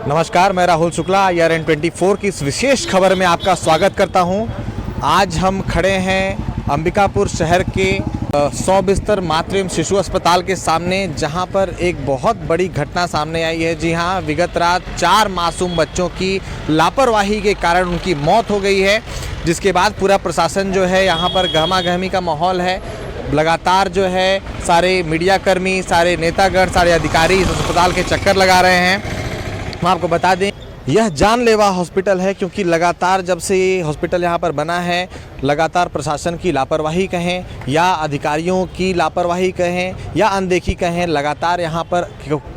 नमस्कार, मैं राहुल शुक्ला IRN24 की इस विशेष खबर में आपका स्वागत करता हूं। आज हम खड़े हैं अंबिकापुर शहर के 100 बिस्तर मातृ एवं शिशु अस्पताल के सामने, जहां पर एक बहुत बड़ी घटना सामने आई है। जी हां, विगत रात 4 मासूम बच्चों की लापरवाही के कारण उनकी मौत हो गई है, जिसके बाद पूरा प्रशासन जो है यहाँ पर गहमा-गहमी का माहौल है। लगातार जो है सारे मीडियाकर्मी, सारे नेतागण, सारे अधिकारी इस अस्पताल के चक्कर लगा रहे हैं। हम आपको बता दें, यह जानलेवा हॉस्पिटल है, क्योंकि लगातार जब से ये हॉस्पिटल यहाँ पर बना है, लगातार प्रशासन की लापरवाही कहें या अधिकारियों की लापरवाही कहें या अनदेखी कहें, लगातार यहाँ पर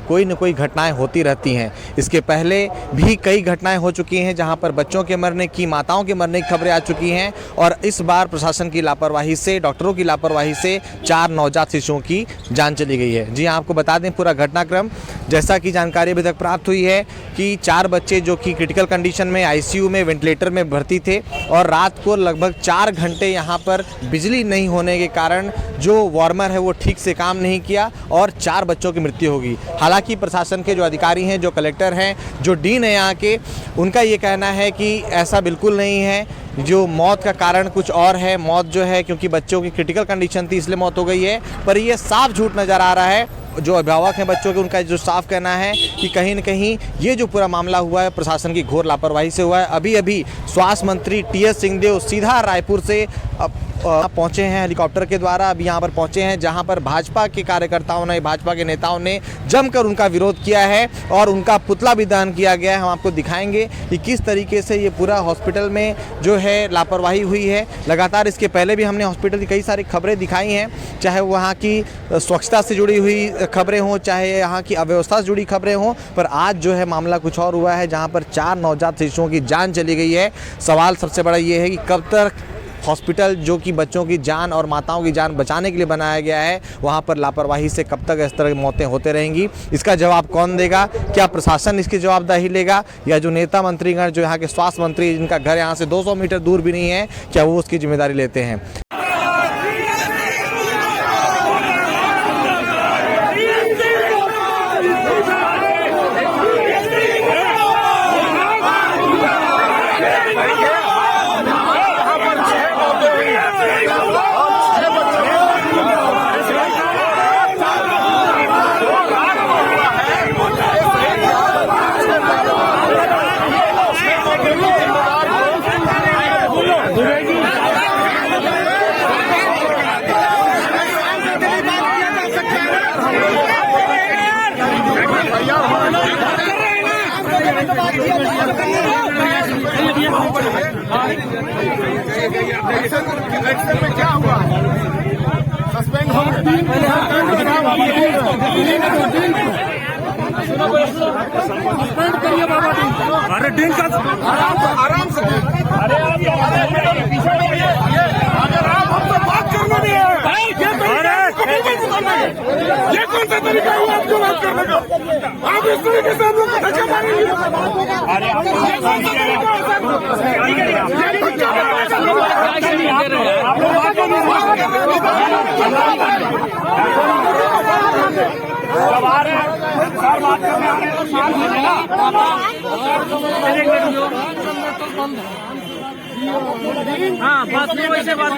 कोई न कोई घटनाएं होती रहती हैं। इसके पहले भी कई घटनाएं हो चुकी हैं, जहाँ पर बच्चों के मरने की, माताओं के मरने की खबरें आ चुकी हैं, और इस बार प्रशासन की लापरवाही से, डॉक्टरों की लापरवाही से 4 नवजात शिशुओं की जान चली गई है। जी हाँ, आपको बता दें पूरा घटनाक्रम, जैसा कि जानकारी अभी तक प्राप्त हुई है कि 4 बच्चे जो कि क्रिटिकल कंडीशन में ICU में वेंटिलेटर में भर्ती थे, और रात को लगभग 4 घंटे यहाँ पर बिजली नहीं होने के कारण जो वार्मर है वो ठीक से काम नहीं किया और 4 बच्चों की मृत्यु होगी। हालांकि प्रशासन के जो अधिकारी हैं, जो कलेक्टर हैं, जो डीन है यहाँ के, उनका ये कहना है कि ऐसा बिल्कुल नहीं है, जो मौत का कारण कुछ और है। मौत जो है क्योंकि बच्चों की क्रिटिकल कंडीशन थी इसलिए मौत हो गई है, पर ये साफ झूठ नज़र आ रहा है। जो अभिभावक हैं बच्चों के, उनका जो साफ कहना है कि कहीं न कहीं ये जो पूरा मामला हुआ है प्रशासन की घोर लापरवाही से हुआ है। अभी स्वास्थ्य मंत्री TS सिंहदेव सीधा रायपुर से पहुंचे हैं हेलीकॉप्टर के द्वारा, अभी यहाँ पर पहुंचे हैं, जहां पर भाजपा के कार्यकर्ताओं ने, भाजपा के नेताओं ने जमकर उनका विरोध किया है और उनका पुतला भी दहन किया गया है। हम आपको दिखाएंगे कि किस तरीके से ये पूरा हॉस्पिटल में जो है लापरवाही हुई है। लगातार इसके पहले भी हमने हॉस्पिटल की कई सारी खबरें दिखाई हैं, चाहे वहाँ की स्वच्छता से जुड़ी हुई खबरें हों, चाहे यहाँ की अव्यवस्था से जुड़ी खबरें हों, पर आज जो है मामला कुछ और हुआ है, जहाँ पर 4 नवजात शिशुओं की जान चली गई है। सवाल सबसे बड़ा ये है कि कब तक हॉस्पिटल जो कि बच्चों की जान और माताओं की जान बचाने के लिए बनाया गया है, वहाँ पर लापरवाही से कब तक इस तरह की मौतें होते रहेंगी? इसका जवाब कौन देगा? क्या प्रशासन इसकी जवाबदेही लेगा, या जो नेता मंत्रीगण, जो यहाँ के स्वास्थ्य मंत्री, जिनका घर यहाँ से 200 मीटर दूर भी नहीं है, क्या वो उसकी जिम्मेदारी लेते हैं? एक्शन में क्या हुआ? सस्पेंड हो गए। सस्पेंड करिए बाबा डीन। अरे डीन का आराम से। अगर आप हमसे बात करने नहीं है, ये कौन सा तरीका हुआ आपको बात करने का? आप इस तरीके से हम लोग को धक्का मारेंगे। हाँ, बात नहीं, वैसे बात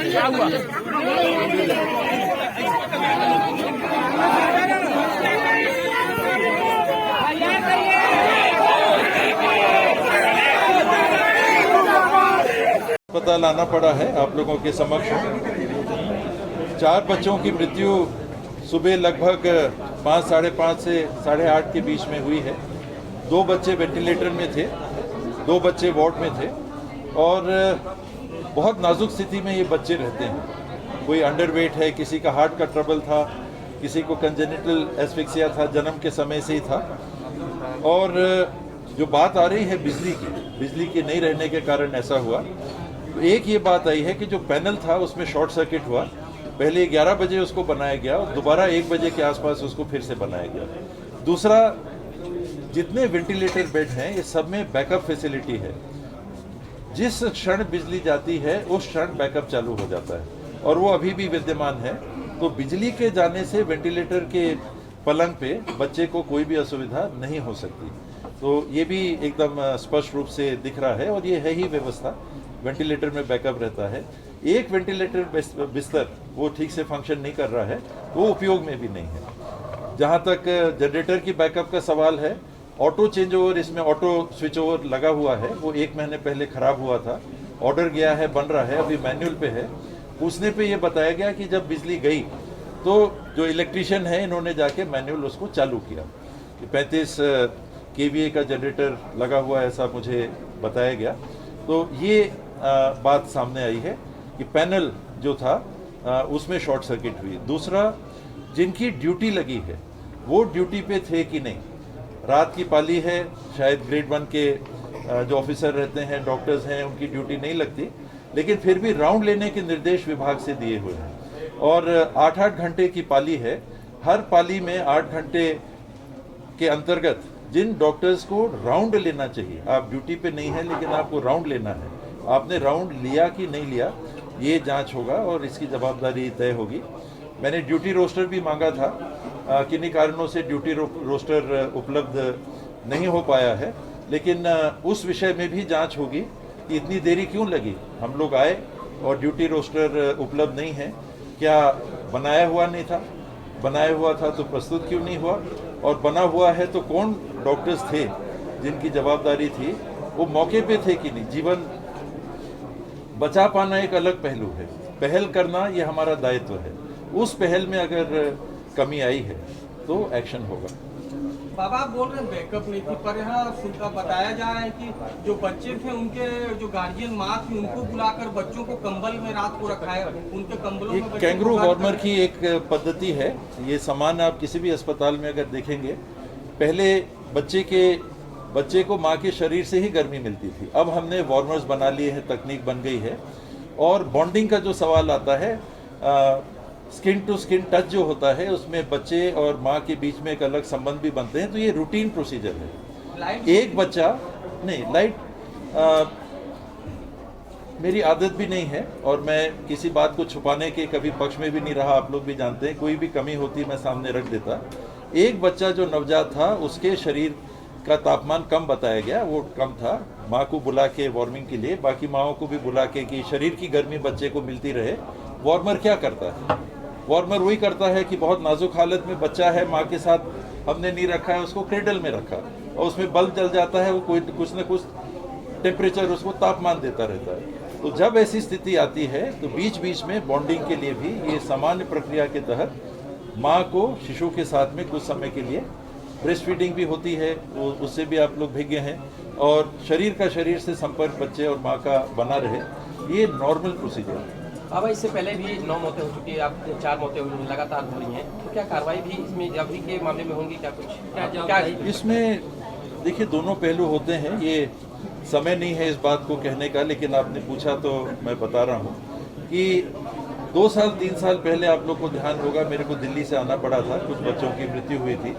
क्या हुआ? पता लाना पड़ा है आप लोगों के समक्ष। 4 बच्चों की मृत्यु सुबह लगभग 5, साढ़े 5 से 8:30 के बीच में हुई है। 2 बच्चे वेंटिलेटर में थे, 2 बच्चे वार्ड में थे, और बहुत नाजुक स्थिति में ये बच्चे रहते हैं। कोई अंडरवेट है, किसी का हार्ट का ट्रबल था, किसी को कंजेनिटल एस्फिक्सिया था, जन्म के समय से ही था। और जो बात आ रही है बिजली के नहीं रहने के कारण ऐसा हुआ। तो एक ये बात आई है कि जो पैनल था उसमें शॉर्ट सर्किट हुआ पहले 11 बजे उसको बनाया गया और दोबारा 1 बजे के आसपास उसको फिर से बनाया गया। दूसरा, जितने वेंटिलेटर बेड हैं ये सब में बैकअप फैसिलिटी है। जिस क्षण बिजली जाती है उस क्षण बैकअप चालू हो जाता है और वो अभी भी विद्यमान है। तो बिजली के जाने से वेंटिलेटर के पलंग पे बच्चे को कोई भी असुविधा नहीं हो सकती। तो ये भी एकदम स्पष्ट रूप से दिख रहा है और ये है ही व्यवस्था, वेंटिलेटर में बैकअप रहता है। एक वेंटिलेटर बिस्तर वो ठीक से फंक्शन नहीं कर रहा है, वो उपयोग में भी नहीं है। जहाँ तक जनरेटर की बैकअप का सवाल है, ऑटो चेंज ओवर, इसमें ऑटो स्विच ओवर लगा हुआ है, वो 1 महीने पहले खराब हुआ था, ऑर्डर गया है, बन रहा है, अभी मैनुअल पे है। पूछने पे ये बताया गया कि जब बिजली गई तो जो इलेक्ट्रीशियन है इन्होंने जाके मैनुअल उसको चालू किया। 35 kVA का जनरेटर लगा हुआ है ऐसा मुझे बताया गया। तो ये बात सामने आई है कि पैनल जो था उसमें शॉर्ट सर्किट हुई। दूसरा, जिनकी ड्यूटी लगी है वो ड्यूटी पे थे कि नहीं। रात की पाली है, शायद ग्रेड 1 के जो ऑफिसर रहते हैं, डॉक्टर्स हैं, उनकी ड्यूटी नहीं लगती, लेकिन फिर भी राउंड लेने के निर्देश विभाग से दिए हुए हैं और 8-8 घंटे की पाली है। हर पाली में 8 घंटे के अंतर्गत जिन डॉक्टर्स को राउंड लेना चाहिए, आप ड्यूटी पे नहीं है लेकिन आपको राउंड लेना है, आपने राउंड लिया कि नहीं लिया, ये जांच होगा और इसकी जवाबदारी तय होगी। मैंने ड्यूटी रोस्टर भी मांगा था, किन्हीं कारणों से ड्यूटी रोस्टर उपलब्ध नहीं हो पाया है, लेकिन उस विषय में भी जांच होगी कि इतनी देरी क्यों लगी। हम लोग आए और ड्यूटी रोस्टर उपलब्ध नहीं है, क्या बनाया हुआ नहीं था, बनाया हुआ था तो प्रस्तुत क्यों नहीं हुआ, और बना हुआ है तो कौन डॉक्टर्स थे जिनकी जवाबदारी थी, वो मौके पे थे कि नहीं। जीवन बचा पाना एक अलग पहलू है, पहल करना ये हमारा दायित्व है। उस पहल में अगर कमी आई है तो एक्शन होगा। बाबा आप बोल रहे हैं बैकअप नहीं थी, पर यहाँ सुनकर बताया जा रहा है कि जो बच्चे थे उनके जो गार्जियन माँ थी उनको बुलाकर बच्चों को कंबल में रात को रखा है, उनके कंबलों में बच्चों कैंगरू को वार्मर की एक पद्धति है। ये सामान आप किसी भी अस्पताल में अगर देखेंगे, पहले बच्चे को माँ के शरीर से ही गर्मी मिलती थी, अब हमने वार्मर्स बना लिए हैं, तकनीक बन गई है। और बॉन्डिंग का जो सवाल आता है, स्किन टू स्किन टच जो होता है उसमें बच्चे और माँ के बीच में एक अलग संबंध भी बनते हैं, तो ये रूटीन प्रोसीजर है। एक बच्चा नहीं, लाइट मेरी आदत भी नहीं है और मैं किसी बात को छुपाने के कभी पक्ष में भी नहीं रहा, आप लोग भी जानते हैं, कोई भी कमी होती मैं सामने रख देता। एक बच्चा जो नवजात था उसके शरीर का तापमान कम बताया गया, वो कम था, माँ को बुला के वार्मिंग के लिए, बाकी माँओं को भी बुला के कि शरीर की गर्मी बच्चे को मिलती रहे। वार्मर क्या करता है? वार्मर वही करता है कि बहुत नाजुक हालत में बच्चा है, माँ के साथ हमने नहीं रखा है, उसको क्रेडल में रखा और उसमें बल्ब जल जाता है, वो कोई कुछ न कुछ टेम्परेचर उसको तापमान देता रहता है। तो जब ऐसी स्थिति आती है तो बीच बीच में बॉन्डिंग के लिए भी ये सामान्य प्रक्रिया के तहत माँ को शिशु के साथ में कुछ समय के लिए ब्रेस्ट फीडिंग भी होती है, वो उससे भी आप लोग भिज्ञ हैं, और शरीर का शरीर से संपर्क बच्चे और माँ का बना रहे, ये नॉर्मल प्रोसीजर है। अब इससे पहले भी 9 मौतें हो चुकी है, अब 4 मौतें लगातार हो रही हैं, तो क्या कार्रवाई भी इसमें अभी के मामले में होंगी? क्या कुछ क्या इसमें देखिए, दोनों पहलू होते हैं, ये समय नहीं है इस बात को कहने का, लेकिन आपने पूछा तो मैं बता रहा हूँ कि 2 साल 3 साल पहले आप लोग को ध्यान होगा, मेरे को दिल्ली से आना पड़ा था, कुछ बच्चों की मृत्यु हुई थी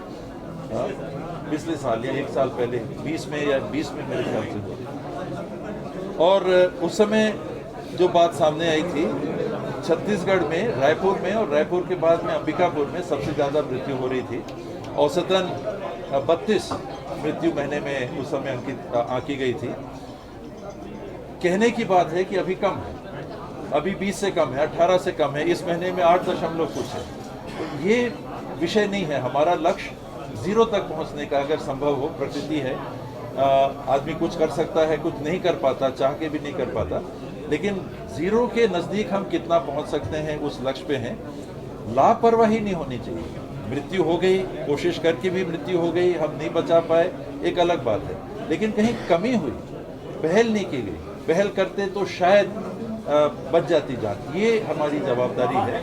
पिछले साल या 1 साल पहले, 20 में या 20 में मेरे ख्याल से हुई। और उस समय जो बात सामने आई थी, छत्तीसगढ़ में, रायपुर में और रायपुर के बाद में अंबिकापुर में सबसे ज़्यादा मृत्यु हो रही थी। औसतन 32 मृत्यु महीने में उस समय आंकी गई थी। कहने की बात है कि अभी कम है, अभी 20 से कम है, 18 से कम है, इस महीने में 8 दशमलव कुछ है। तो ये विषय नहीं है, हमारा लक्ष्य 0 तक पहुंचने का अगर संभव हो, प्रकृति है, आदमी कुछ कर सकता है, कुछ नहीं कर पाता, चाह के भी नहीं कर पाता, लेकिन 0 के नज़दीक हम कितना पहुंच सकते हैं उस लक्ष्य पे हैं। लापरवाही नहीं होनी चाहिए। मृत्यु हो गई, कोशिश करके भी मृत्यु हो गई, हम नहीं बचा पाए, एक अलग बात है, लेकिन कहीं कमी हुई, पहल नहीं की गई, पहल करते तो शायद बच जाती जान। ये हमारी जवाबदारी है।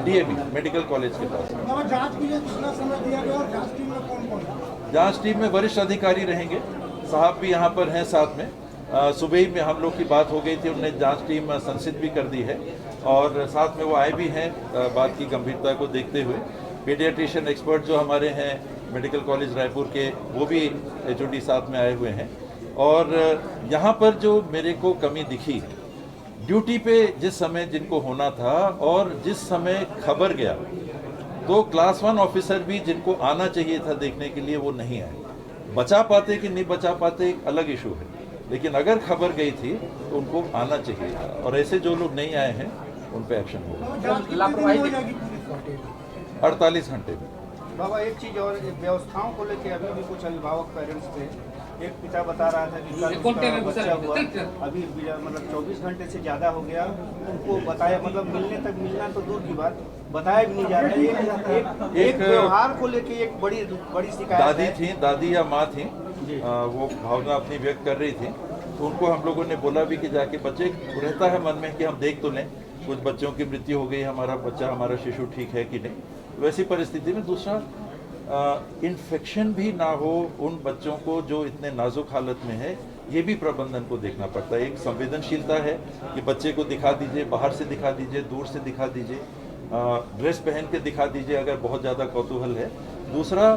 डीएवी मेडिकल कॉलेज के पास जांच के लिए कितना समय दिया गया और जांच टीम में कौन कौन? जांच टीम में वरिष्ठ अधिकारी रहेंगे, साहब भी यहाँ पर हैं साथ में, सुबह ही में हम लोग की बात हो गई थी, उन्होंने जांच टीम संसिद्ध भी कर दी है और साथ में वो आए भी हैं बात की गंभीरता को देखते हुए। पीडियाट्रिशियन एक्सपर्ट जो हमारे हैं मेडिकल कॉलेज रायपुर के, वो भी HOD साथ में आए हुए हैं। और यहाँ पर जो मेरे को कमी दिखी, ड्यूटी पे जिस समय जिनको होना था और जिस समय खबर गया, तो क्लास 1 ऑफिसर भी जिनको आना चाहिए था देखने के लिए वो नहीं आए। बचा पाते कि नहीं बचा पाते एक अलग इशू है, लेकिन अगर खबर गई थी तो उनको आना चाहिए था और ऐसे जो लोग नहीं आए हैं उन पे एक्शन होगा। लापरवाही 48 घंटे में। बाबा एक चीज और, व्यवस्थाओं को लेके अभी भी कुछ अभिभावक पेरेंट्स थे। एक पिता बता रहा था कि कल उसका बच्चा हुआ, अभी मतलब 24 घंटे से ज्यादा हो गया, उनको बताया, मतलब मिलना तो दूर की बात, बताया भी नहीं जा रहा है। एक व्यवहार को लेके एक बड़ी शिकायत दादी या माँ थी, वो भावना अपनी व्यक्त कर रही थी, तो उनको हम लोगों ने बोला भी कि जाके, बच्चे रहता है मन में कि हम देख तो लें, कुछ बच्चों की मृत्यु हो गई, हमारा बच्चा हमारा शिशु ठीक है कि नहीं। वैसी परिस्थिति में दूसरा इन्फेक्शन भी ना हो उन बच्चों को जो इतने नाजुक हालत में है, ये भी प्रबंधन को देखना पड़ता है। एक संवेदनशीलता है कि बच्चे को दिखा दीजिए, बाहर से दिखा दीजिए, दूर से दिखा दीजिए, ड्रेस पहन के दिखा दीजिए अगर बहुत ज़्यादा कौतूहल है। दूसरा,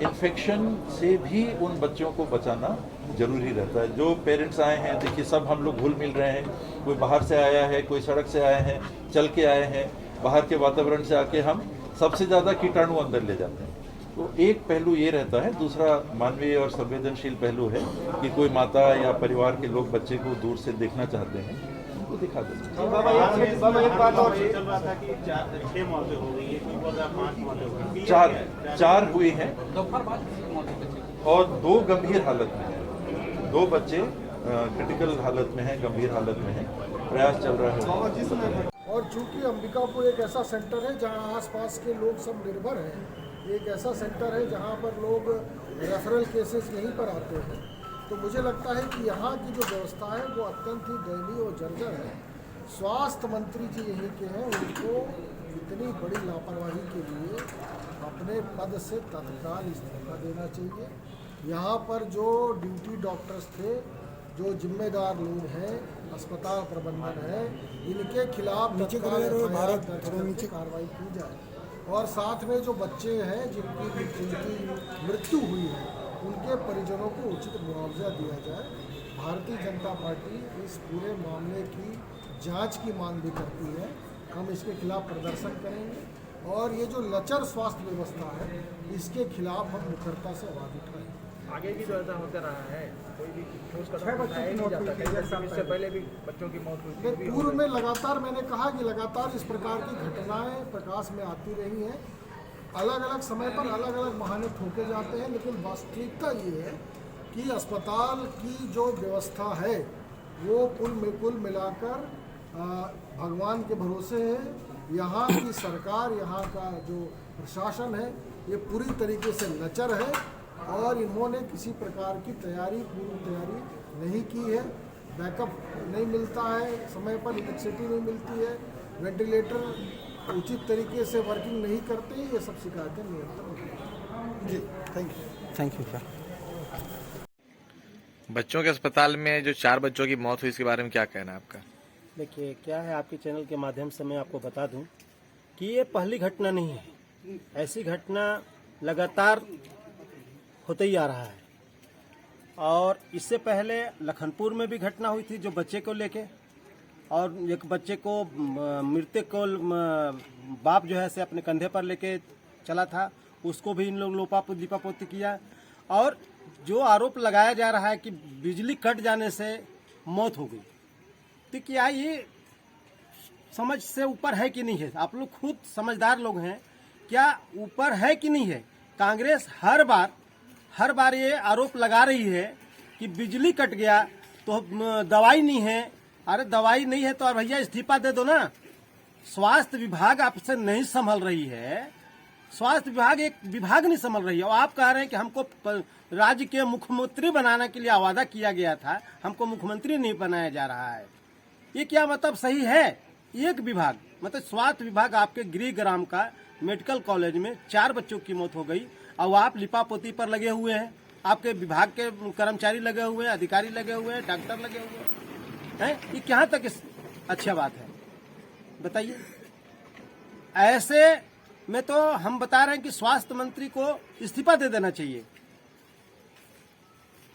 इन्फेक्शन से भी उन बच्चों को बचाना जरूरी रहता है। जो पेरेंट्स आए हैं, देखिए सब हम लोग घुल मिल रहे हैं, कोई बाहर से आया है, कोई सड़क से आए हैं, चल के आए हैं, बाहर के वातावरण से आके हम सबसे ज़्यादा कीटाणु अंदर ले जाते हैं। तो एक पहलू ये रहता है। दूसरा मानवीय और संवेदनशील पहलू है कि कोई माता या परिवार के लोग बच्चे को दूर से देखना चाहते हैं, उनको दिखा देते हैं। बाबा एक बात और चल रहा था कि 6 मौतें हो गई है, 5 मौतें हो गई, 4 हुई हैं और 2 गंभीर हालत में हैं। 2 बच्चे क्रिटिकल हालत में हैं, गंभीर हालत में हैं, प्रयास चल रहा है। और चूंकि अंबिकापुर एक ऐसा सेंटर है जहां आसपास के लोग सब निर्भर हैं, एक ऐसा सेंटर है जहां पर लोग रेफरल केसेस यहीं पर आते हैं, तो मुझे लगता है कि यहाँ की जो व्यवस्था है वो अत्यंत ही दयनीय और जर्जर है। स्वास्थ्य मंत्री जी यहीं के हैं, उनको इतनी बड़ी लापरवाही के लिए अपने पद से तत्काल इस्तीफा देना चाहिए। यहाँ पर जो ड्यूटी डॉक्टर्स थे, जो जिम्मेदार लोग हैं, अस्पताल प्रबंधन है, इनके खिलाफ तत्काल FIR दर्ज करके कार्रवाई की जाए। और साथ में जो बच्चे हैं जिनकी मृत्यु हुई है, उनके परिजनों को उचित मुआवजा दिया जाए। भारतीय जनता पार्टी इस पूरे मामले की जांच की मांग भी करती है। हम इसके खिलाफ प्रदर्शन करेंगे और ये जो लचर स्वास्थ्य व्यवस्था है, इसके खिलाफ हम मुखरता से आवाज उठाएंगे। आगे भी तो ऐसा होता रहा है, कोई भी ठोस कदम उठाया नहीं जाता। इससे पहले भी बच्चों की मौत हुई थी। पूर्व में लगातार मैंने कहा कि लगातार इस प्रकार की घटनाएं प्रकाश में आती रही हैं। अलग अलग समय पर अलग अलग बहाने ठोके जाते हैं, लेकिन वास्तविकता ये है कि अस्पताल की जो व्यवस्था है वो कुल मिलाकर भगवान के भरोसे है। यहाँ की सरकार, यहाँ का जो प्रशासन है, ये पूरी तरीके से लचर है और इन्होंने किसी प्रकार की पूर्व तैयारी नहीं की है। बैकअप नहीं मिलता है, समय पर इलेक्ट्रिसिटी नहीं मिलती है, वेंटिलेटर उचित तरीके से वर्किंग नहीं करते, ये सब शिकायतें निरंतर होती हैं। जी, थैंक यू सर। बच्चों के अस्पताल में जो 4 बच्चों की मौत हुई, इसके बारे में क्या कहना है आपका? देखिए, क्या है, आपके चैनल के माध्यम से मैं आपको बता दूं कि ये पहली घटना नहीं है। ऐसी घटना लगातार होते ही आ रहा है और इससे पहले लखनपुर में भी घटना हुई थी जो बच्चे को लेके, और एक बच्चे को मृतक को बाप जो है से अपने कंधे पर लेके चला था, उसको भी इन लोग लिपापोती किया। और जो आरोप लगाया जा रहा है कि बिजली कट जाने से मौत हो गई, तो क्या ये समझ से ऊपर है कि नहीं है? आप लोग खुद समझदार लोग हैं, क्या ऊपर है कि नहीं है? कांग्रेस हर बार ये आरोप लगा रही है कि बिजली कट गया तो दवाई नहीं है। अरे दवाई नहीं है तो भैया इस्तीफा दे दो ना। स्वास्थ्य विभाग आपसे नहीं संभल रही है, स्वास्थ्य विभाग एक विभाग नहीं संभल रही है। और आप कह रहे हैं कि हमको राज्य के मुख्यमंत्री बनाने के लिए वादा किया गया था, हमको मुख्यमंत्री नहीं बनाया जा रहा है। ये क्या मतलब सही है? एक विभाग, मतलब स्वास्थ्य विभाग आपके गृह ग्राम का मेडिकल कॉलेज में 4 बच्चों की मौत हो गई और आप लिपापोती पर लगे हुए हैं। आपके विभाग के कर्मचारी लगे हुए हैं, अधिकारी लगे हुए हैं, डॉक्टर लगे हुए हैं, ये कहाँ तक अच्छा बात है बताइए। ऐसे में तो हम बता रहे हैं कि स्वास्थ्य मंत्री को इस्तीफा दे देना चाहिए।